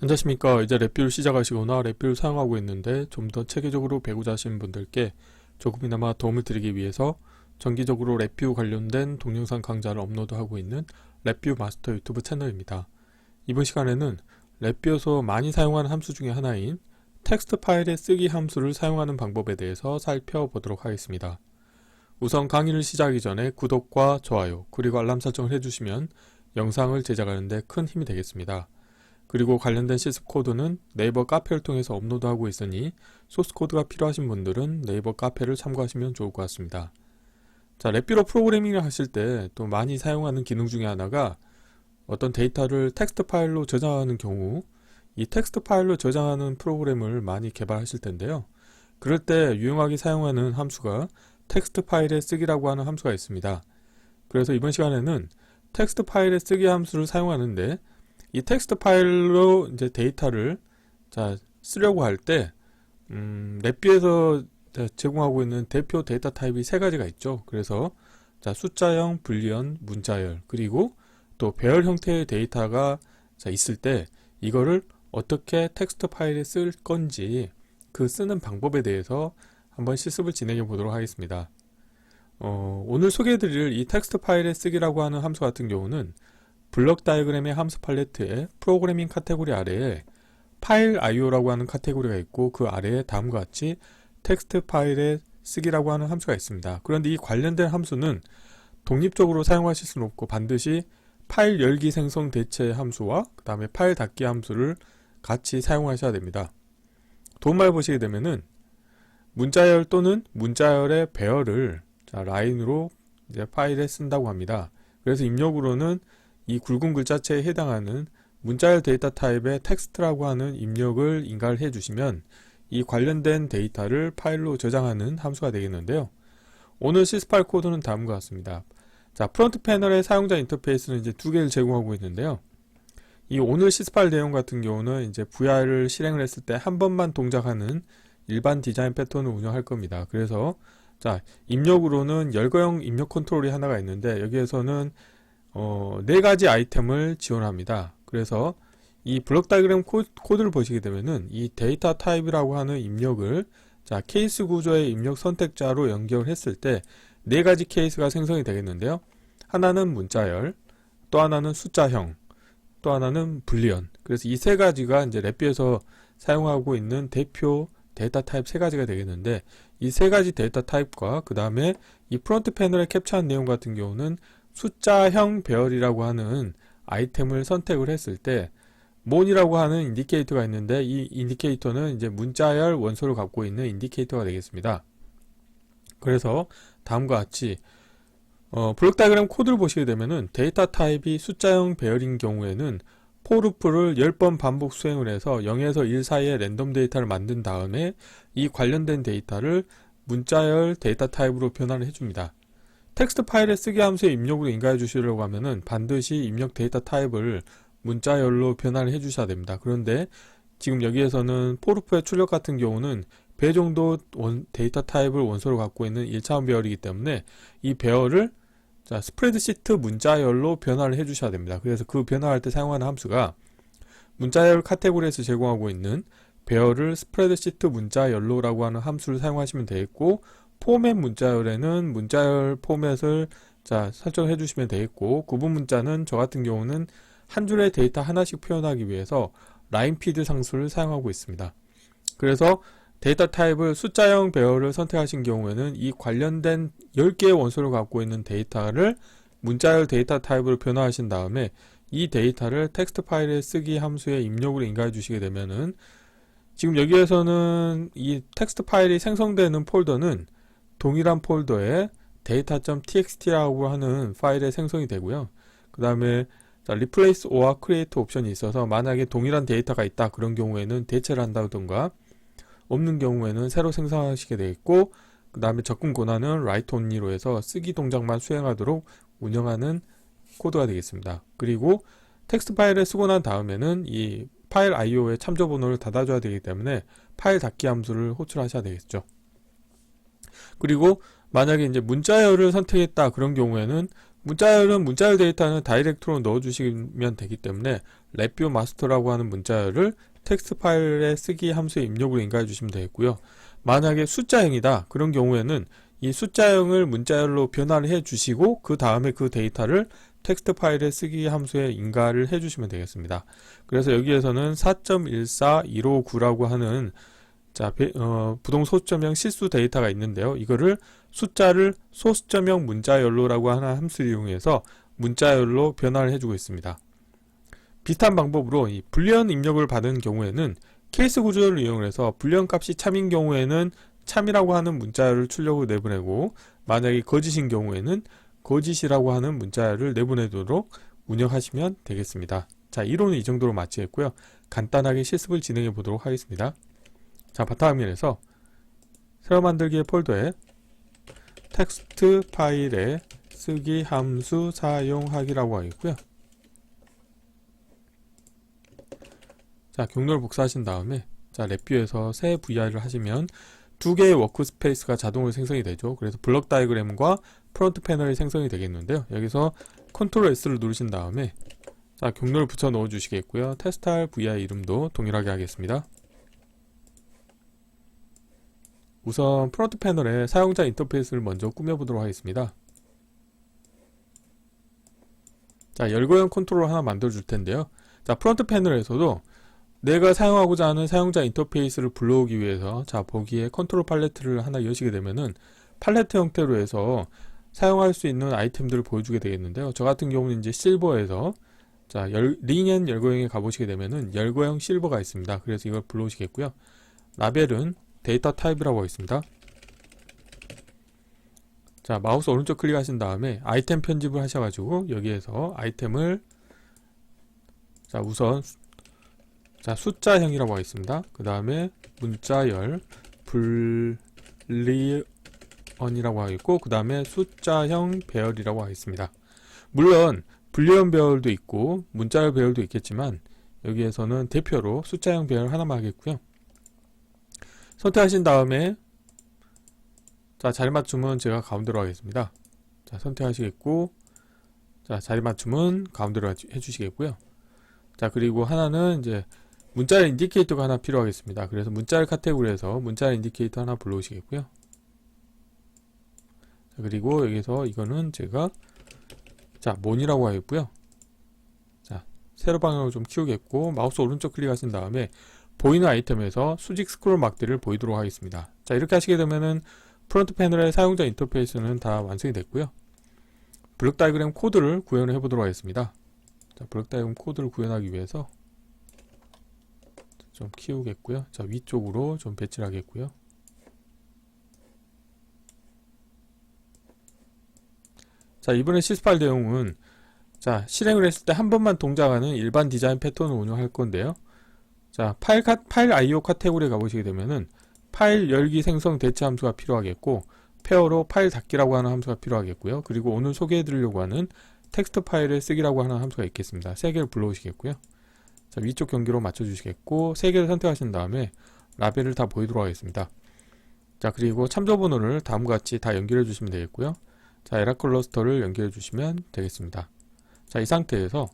안녕하십니까. 이제 랩뷰를 시작하시거나 랩뷰를 사용하고 있는데 좀 더 체계적으로 배우자 하시는 분들께 조금이나마 도움을 드리기 위해서 정기적으로 랩뷰 관련된 동영상 강좌를 업로드하고 있는 랩뷰 마스터 유튜브 채널입니다. 이번 시간에는 랩뷰에서 많이 사용하는 함수 중에 하나인 텍스트 파일의 쓰기 함수를 사용하는 방법에 대해서 살펴보도록 하겠습니다. 우선 강의를 시작하기 전에 구독과 좋아요 그리고 알람 설정을 해주시면 영상을 제작하는 데 큰 힘이 되겠습니다. 그리고 관련된 시스코드는 네이버 카페를 통해서 업로드하고 있으니 소스코드가 필요하신 분들은 네이버 카페를 참고하시면 좋을 것 같습니다. 자, 랩뷰로 프로그래밍을 하실 때 또 많이 사용하는 기능 중에 하나가 어떤 데이터를 텍스트 파일로 저장하는 경우 이 텍스트 파일로 저장하는 프로그램을 많이 개발하실 텐데요. 그럴 때 유용하게 사용하는 함수가 텍스트 파일의 쓰기라고 하는 함수가 있습니다. 그래서 이번 시간에는 텍스트 파일의 쓰기 함수를 사용하는데 이 텍스트 파일로 이제 데이터를 쓰려고 할 때 랩뷰에서 제공하고 있는 대표 데이터 타입이 세 가지가 있죠. 그래서 숫자형, 불리언, 문자열 그리고 또 배열 형태의 데이터가 있을 때 이거를 어떻게 텍스트 파일에 쓸 건지 그 쓰는 방법에 대해서 한번 실습을 진행해 보도록 하겠습니다. 오늘 소개해드릴 이 텍스트 파일에 쓰기라고 하는 함수 같은 경우는 블럭 다이어그램의 함수 팔레트에 프로그래밍 카테고리 아래에 파일 IO라고 하는 카테고리가 있고 그 아래에 다음과 같이 텍스트 파일에 쓰기라고 하는 함수가 있습니다. 그런데 이 관련된 함수는 독립적으로 사용하실 수는 없고 반드시 파일 열기 생성 대체 함수와 그 다음에 파일 닫기 함수를 같이 사용하셔야 됩니다. 도움말 보시게 되면은 문자열 또는 문자열의 배열을 라인으로 이제 파일에 쓴다고 합니다. 그래서 입력으로는 이 굵은 글자체에 해당하는 문자열 데이터 타입의 텍스트라고 하는 입력을 인가를 해주시면 이 관련된 데이터를 파일로 저장하는 함수가 되겠는데요. 오늘 시스파일 코드는 다음과 같습니다. 프론트 패널의 사용자 인터페이스는 이제 두 개를 제공하고 있는데요. 이 오늘 시스파일 내용 같은 경우는 이제 VR을 실행을 했을 때 한 번만 동작하는 일반 디자인 패턴을 운영할 겁니다. 그래서 입력으로는 열거형 입력 컨트롤이 하나가 있는데 여기에서는 네 가지 아이템을 지원합니다. 그래서 이 블록 다이어그램 코드를 보시게 되면은 이 데이터 타입이라고 하는 입력을 케이스 구조의 입력 선택자로 연결했을 때 네 가지 케이스가 생성이 되겠는데요. 하나는 문자열, 또 하나는 숫자형, 또 하나는 불리언. 그래서 이 세 가지가 이제 랩뷰에서 사용하고 있는 대표 데이터 타입 세 가지가 되겠는데 이 세 가지 데이터 타입과 그 다음에 이 프론트 패널에 캡처한 내용 같은 경우는 숫자형 배열이라고 하는 아이템을 선택을 했을 때 mon이라고 하는 인디케이터가 있는데 이 인디케이터는 이제 문자열 원소를 갖고 있는 인디케이터가 되겠습니다. 그래서 다음과 같이 블록 다이어그램 코드를 보시게 되면은 데이터 타입이 숫자형 배열인 경우에는 for 루프를 10번 반복 수행을 해서 0에서 1 사이에 랜덤 데이터를 만든 다음에 이 관련된 데이터를 문자열 데이터 타입으로 변환을 해줍니다. 텍스트 파일에 쓰기 함수의 입력으로 인가해 주시려고 하면은 반드시 입력 데이터 타입을 문자열로 변환을 해 주셔야 됩니다. 그런데 지금 여기에서는 for 루프의 출력 같은 경우는 배 정도 데이터 타입을 원소로 갖고 있는 1차원 배열이기 때문에 이 배열을 스프레드시트 문자열로 변화를 해 주셔야 됩니다. 그래서 그 변화할 때 사용하는 함수가 문자열 카테고리에서 제공하고 있는 배열을 스프레드시트 문자열로라고 하는 함수를 사용하시면 되겠고 포맷 문자열에는 문자열 포맷을 설정해 주시면 되겠고 구분 문자는 저 같은 경우는 한 줄의 데이터 하나씩 표현하기 위해서 라인 피드 상수를 사용하고 있습니다. 그래서 데이터 타입을 숫자형 배열을 선택하신 경우에는 이 관련된 10개의 원소를 갖고 있는 데이터를 문자열 데이터 타입으로 변화하신 다음에 이 데이터를 텍스트 파일에 쓰기 함수의 입력으로 인가해 주시게 되면은 지금 여기에서는 이 텍스트 파일이 생성되는 폴더는 동일한 폴더에 data.txt라고 하는 파일에 생성이 되고요. 그 다음에 replace or create 옵션이 있어서 만약에 동일한 데이터가 있다 그런 경우에는 대체를 한다던가 없는 경우에는 새로 생성하시게 되겠고 그 다음에 접근 권한은 write only로 해서 쓰기 동작만 수행하도록 운영하는 코드가 되겠습니다. 그리고 텍스트 파일을 쓰고 난 다음에는 이 파일 IO의 참조 번호를 닫아줘야 되기 때문에 파일 닫기 함수를 호출하셔야 되겠죠. 그리고 만약에 이제 문자열을 선택했다 그런 경우에는 문자열 데이터는 다이렉트로 넣어주시면 되기 때문에 랩뷰 마스터라고 하는 문자열을 텍스트 파일에 쓰기 함수의 입력으로 인가해 주시면 되겠고요. 만약에 숫자형이다 그런 경우에는 이 숫자형을 문자열로 변화를 해 주시고 그 다음에 그 데이터를 텍스트 파일에 쓰기 함수에 인가를 해 주시면 되겠습니다. 그래서 여기에서는 4.14159라고 하는 부동 소수점형 실수 데이터가 있는데요. 이거를 숫자를 소수점형 문자열로라고 하는 함수를 이용해서 문자열로 변화를 해주고 있습니다. 비슷한 방법으로 이 불리언 입력을 받은 경우에는 케이스 구조를 이용해서 불리언 값이 참인 경우에는 참이라고 하는 문자열을 출력으로 내보내고, 만약에 거짓인 경우에는 거짓이라고 하는 문자열을 내보내도록 운영하시면 되겠습니다. 자, 이론은 이 정도로 마치겠고요. 간단하게 실습을 진행해 보도록 하겠습니다. 자, 바탕화면에서 새로 만들기의 폴더에 텍스트 파일에 쓰기 함수 사용하기라고 하겠고요. 자, 경로를 복사하신 다음에 자, 랩뷰에서 새 VR을 하시면 두 개의 워크스페이스가 자동으로 생성이 되죠. 그래서 블럭 다이그램과 프론트 패널이 생성이 되겠는데요. 여기서 컨트롤 S를 누르신 다음에 자, 경로를 붙여 넣어 주시겠고요. 테스트할 VR 이름도 동일하게 하겠습니다. 우선 프론트 패널에 사용자 인터페이스를 먼저 꾸며보도록 하겠습니다. 자, 열거형 컨트롤 하나 만들어 줄 텐데요. 자, 프론트 패널에서도 내가 사용하고자 하는 사용자 인터페이스를 불러오기 위해서 자, 보기에 컨트롤 팔레트를 하나 여시게 되면은 팔레트 형태로 해서 사용할 수 있는 아이템들을 보여주게 되겠는데요. 저 같은 경우는 이제 실버에서 자, 링앤 열거형에 가보시게 되면은 열거형 실버가 있습니다. 그래서 이걸 불러오시겠고요. 라벨은 데이터 타입이라고 하겠습니다. 자, 마우스 오른쪽 클릭하신 다음에 아이템 편집을 하셔가지고 여기에서 아이템을 자, 우선 자, 숫자형이라고 하겠습니다. 그 다음에 문자열 불리언이라고 하겠고, 그 다음에 숫자형 배열이라고 하겠습니다. 물론 불리언 배열도 있고 문자열 배열도 있겠지만 여기에서는 대표로 숫자형 배열 하나만 하겠고요. 선택하신 다음에 자, 자리 맞춤은 제가 가운데로 하겠습니다. 자, 선택하시겠고, 자, 자리 맞춤은 가운데로 해주시겠고요. 자, 그리고 하나는 이제 문자열 인디케이터가 하나 필요하겠습니다. 그래서 문자열 카테고리에서 문자열 인디케이터 하나 불러오시겠고요. 자, 그리고 여기서 이거는 제가 자, 몬이라고 하겠고요. 자, 세로 방향을 좀 키우겠고, 마우스 오른쪽 클릭하신 다음에 보이는 아이템에서 수직 스크롤 막대를 보이도록 하겠습니다. 자, 이렇게 하시게 되면은 프론트 패널의 사용자 인터페이스는 다 완성이 됐고요. 블록 다이그램 코드를 구현을 해보도록 하겠습니다. 자, 블록 다이그램 코드를 구현하기 위해서 좀 키우겠고요. 자, 위쪽으로 좀 배치를 하겠고요. 자, 이번에 실습할 내용은 자, 실행을 했을 때 한 번만 동작하는 일반 디자인 패턴을 운영할 건데요. 자, 파일 IO 카테고리에 가보시게 되면은 파일 열기 생성 대체 함수가 필요하겠고, 페어로 파일 닫기라고 하는 함수가 필요하겠고요. 그리고 오늘 소개해 드리려고 하는 텍스트 파일을 쓰기라고 하는 함수가 있겠습니다. 세 개를 불러오시겠고요. 자, 위쪽 경계로 맞춰주시겠고, 세 개를 선택하신 다음에 라벨을 다 보이도록 하겠습니다. 자, 그리고 참조 번호를 다음과 같이 다 연결해 주시면 되겠고요. 자, 에라 클러스터를 연결해 주시면 되겠습니다. 자, 이 상태에서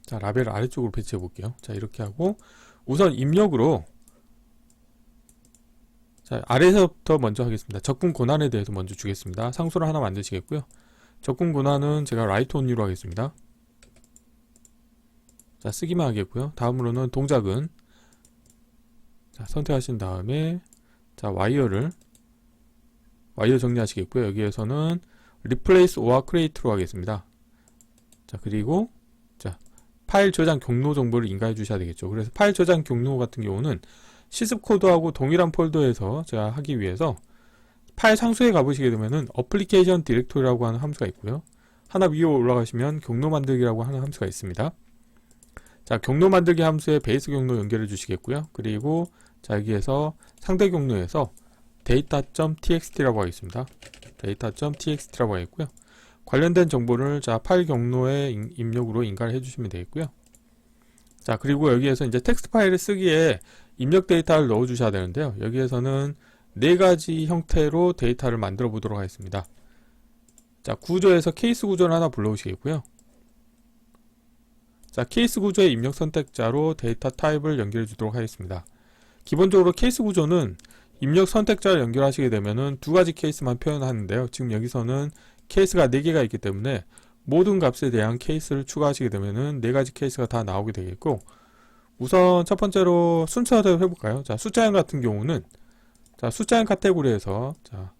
자, 라벨을 아래쪽으로 배치해 볼게요. 자, 이렇게 하고 우선 입력으로 자, 아래에서부터 먼저 하겠습니다. 접근 권한에 대해서 먼저 주겠습니다. 상수를 하나 만드시겠고요. 접근 권한은 제가 라이트 온리로 하겠습니다. 자, 쓰기만 하겠고요. 다음으로는 동작은 자, 선택하신 다음에 자, 와이어 정리하시겠고요. 여기에서는 replace or create로 하겠습니다. 자, 그리고 자, 파일 저장 경로 정보를 인가해 주셔야 되겠죠. 그래서 파일 저장 경로 같은 경우는 실습 코드하고 동일한 폴더에서 제가 하기 위해서 파일 상수에 가보시게 되면은 어플리케이션 디렉토리라고 하는 함수가 있고요. 하나 위로 올라가시면 경로 만들기라고 하는 함수가 있습니다. 자, 경로 만들기 함수에 베이스 경로 연결해 주시겠고요. 그리고 자, 여기에서 상대 경로에서 data.txt라고 하겠습니다. data.txt라고 하겠고요. 관련된 정보를 자, 파일 경로의 입력으로 인가를 해주시면 되겠고요. 자, 그리고 여기에서 이제 텍스트 파일을 쓰기에 입력 데이터를 넣어 주셔야 되는데요. 여기에서는 네 가지 형태로 데이터를 만들어 보도록 하겠습니다. 자, 구조에서 케이스 구조를 하나 불러오시겠고요. 자, 케이스 구조의 입력 선택자로 데이터 타입을 연결해 주도록 하겠습니다. 기본적으로 케이스 구조는 입력 선택자를 연결하시게 되면은 두 가지 케이스만 표현하는데요. 지금 여기서는 케이스가 4개가 있기 때문에 모든 값에 대한 케이스를 추가하시게 되면은 4가지 케이스가 다 나오게 되겠고, 우선 첫 번째로 순서대로 해볼까요? 자, 숫자형 같은 경우는 자, 숫자형 카테고리에서 자,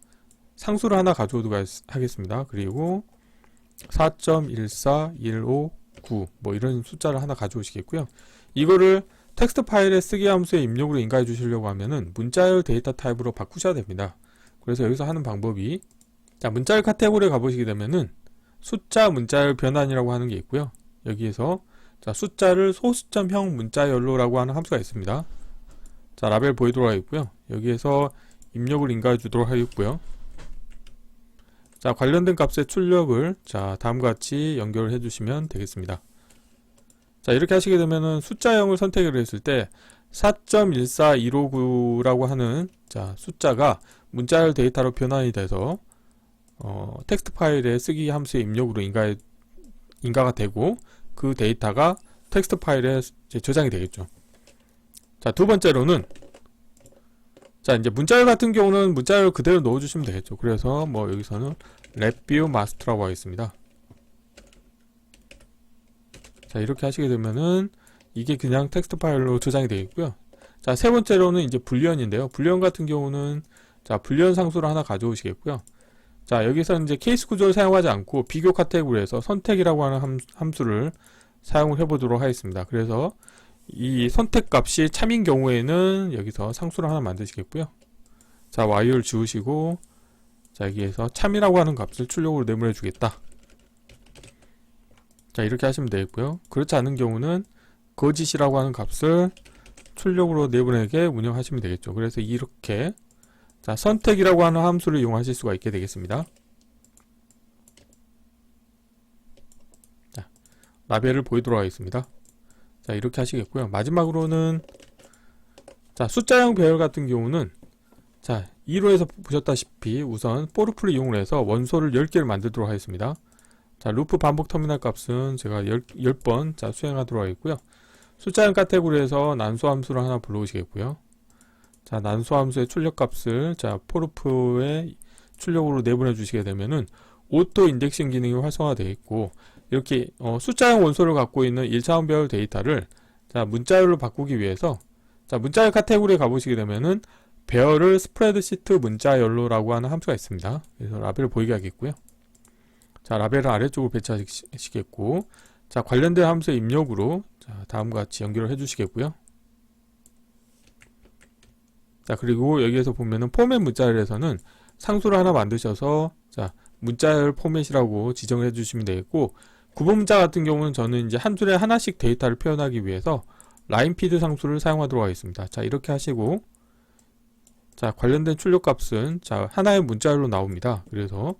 상수를 하나 가져오도록 하겠습니다. 그리고 4.14159 뭐 이런 숫자를 하나 가져오시겠고요. 이거를 텍스트 파일에 쓰기 함수의 입력으로 인가해 주시려고 하면은 문자열 데이터 타입으로 바꾸셔야 됩니다. 그래서 여기서 하는 방법이, 자, 문자열 카테고리에 가보시게 되면은 숫자 문자열 변환이라고 하는 게 있고요. 여기에서 자, 숫자를 소수점형 문자열로라고 하는 함수가 있습니다. 자, 라벨 보이도록 하겠고요. 여기에서 입력을 인가해 주도록 하겠고요. 자, 관련된 값의 출력을 자, 다음과 같이 연결을 해주시면 되겠습니다. 자, 이렇게 하시게 되면은 숫자형을 선택을 했을 때 4.14159라고 하는 자, 숫자가 문자열 데이터로 변환이 돼서 텍스트 파일에 쓰기 함수의 입력으로 인가가 되고, 그 데이터가 텍스트 파일에 저장이 되겠죠. 자, 두 번째로는 자, 이제 문자열 같은 경우는 문자열 그대로 넣어주시면 되겠죠. 그래서 뭐 여기서는 랩뷰 마스터라고 하겠습니다. 자, 이렇게 하시게 되면은 이게 그냥 텍스트 파일로 저장이 되겠고요. 자, 세 번째로는 이제 불리언인데요. 불리언 같은 경우는 자, 불리언 상수를 하나 가져오시겠고요. 자, 여기서는 이제 케이스 구조를 사용하지 않고 비교 카테고리에서 선택이라고 하는 함수를 사용을 해보도록 하겠습니다. 그래서 이 선택 값이 참인 경우에는 여기서 상수를 하나 만드시겠고요. 자, y를 지우시고, 자, 여기에서 참이라고 하는 값을 출력으로 내보내 주겠다. 자, 이렇게 하시면 되겠고요. 그렇지 않은 경우는 거짓이라고 하는 값을 출력으로 내보내게 운영하시면 되겠죠. 그래서 이렇게 자, 선택이라고 하는 함수를 이용하실 수가 있게 되겠습니다. 자, 라벨을 보이도록 하겠습니다. 자, 이렇게 하시겠고요. 마지막으로는 자, 숫자형 배열 같은 경우는 자, 2로에서 보셨다시피 우선 포르프를 이용해서 원소를 10개를 만들도록 하겠습니다. 자, 루프 반복 터미널 값은 제가 10번 자, 수행하도록 하겠고요. 숫자형 카테고리에서 난수 함수를 하나 불러오시겠고요. 자, 난수 함수의 출력 값을 자, 포르프에 출력으로 내보내 주시게 되면은 오토 인덱싱 기능이 활성화되어 있고, 이렇게 숫자형 원소를 갖고 있는 1차원 배열 데이터를 자, 문자열로 바꾸기 위해서 자, 문자열 카테고리에 가보시게 되면은 배열을 스프레드시트 문자열로라고 하는 함수가 있습니다. 그래서 라벨을 보이게 하겠고요. 자, 라벨을 아래쪽으로 배치하시겠고, 자, 관련된 함수의 입력으로 자, 다음과 같이 연결을 해주시겠고요. 자, 그리고 여기에서 보면은 포맷 문자열에서는 상수를 하나 만드셔서 자, 문자열 포맷이라고 지정을 해주시면 되겠고, 구분 문자 같은 경우는 저는 이제 한 줄에 하나씩 데이터를 표현하기 위해서 라인피드 상수를 사용하도록 하겠습니다. 자, 이렇게 하시고, 자, 관련된 출력 값은 자, 하나의 문자열로 나옵니다. 그래서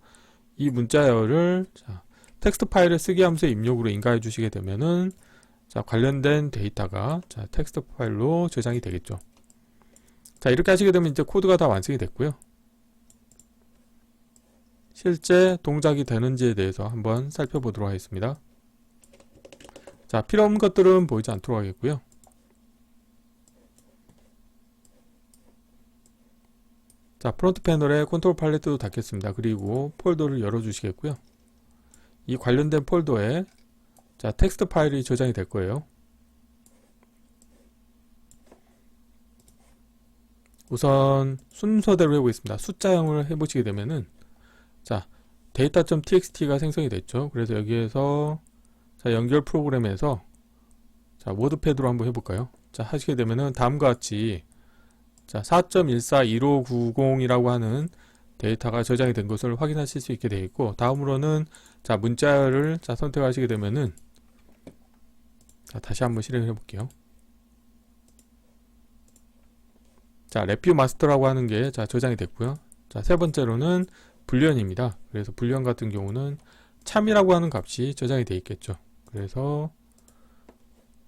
이 문자열을 자, 텍스트 파일에 쓰기 함수의 입력으로 인가해 주시게 되면은 자, 관련된 데이터가 자, 텍스트 파일로 저장이 되겠죠. 자, 이렇게 하시게 되면 이제 코드가 다 완성이 됐고요. 실제 동작이 되는지에 대해서 한번 살펴보도록 하겠습니다. 자, 필요 없는 것들은 보이지 않도록 하겠고요. 자, 프론트 패널에 컨트롤 팔레트도 닫겠습니다. 그리고 폴더를 열어주시겠고요. 이 관련된 폴더에 자, 텍스트 파일이 저장이 될 거예요. 우선 순서대로 해보겠습니다. 숫자형을 해보시게 되면은 자, data.txt가 생성이 됐죠. 그래서 여기에서 자, 연결 프로그램에서 자, 워드패드로 한번 해볼까요? 자, 하시게 되면은 다음과 같이 자, 4.141590이라고 하는 데이터가 저장이 된 것을 확인하실 수 있게 되어 있고, 다음으로는 자, 문자를 자, 선택하시게 되면은 자, 다시 한번 실행해 볼게요. 자, 랩뷰 마스터라고 하는 게 자, 저장이 됐고요. 자, 세 번째로는 불리언입니다. 그래서 불리언 같은 경우는 참이라고 하는 값이 저장이 되어 있겠죠. 그래서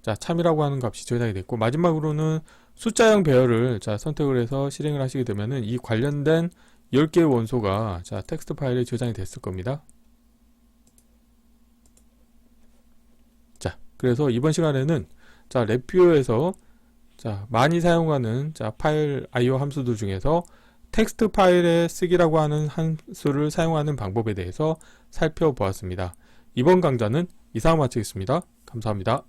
자, 참이라고 하는 값이 저장이 됐고, 마지막으로는 숫자형 배열을 자, 선택을 해서 실행을 하시게 되면은 이 관련된 10개의 원소가 자, 텍스트 파일에 저장이 됐을 겁니다. 그래서 이번 시간에는 자, 랩뷰에서 자, 많이 사용하는 자, 파일 IO 함수들 중에서 텍스트 파일에 쓰기라고 하는 함수를 사용하는 방법에 대해서 살펴보았습니다. 이번 강좌는 이상 마치겠습니다. 감사합니다.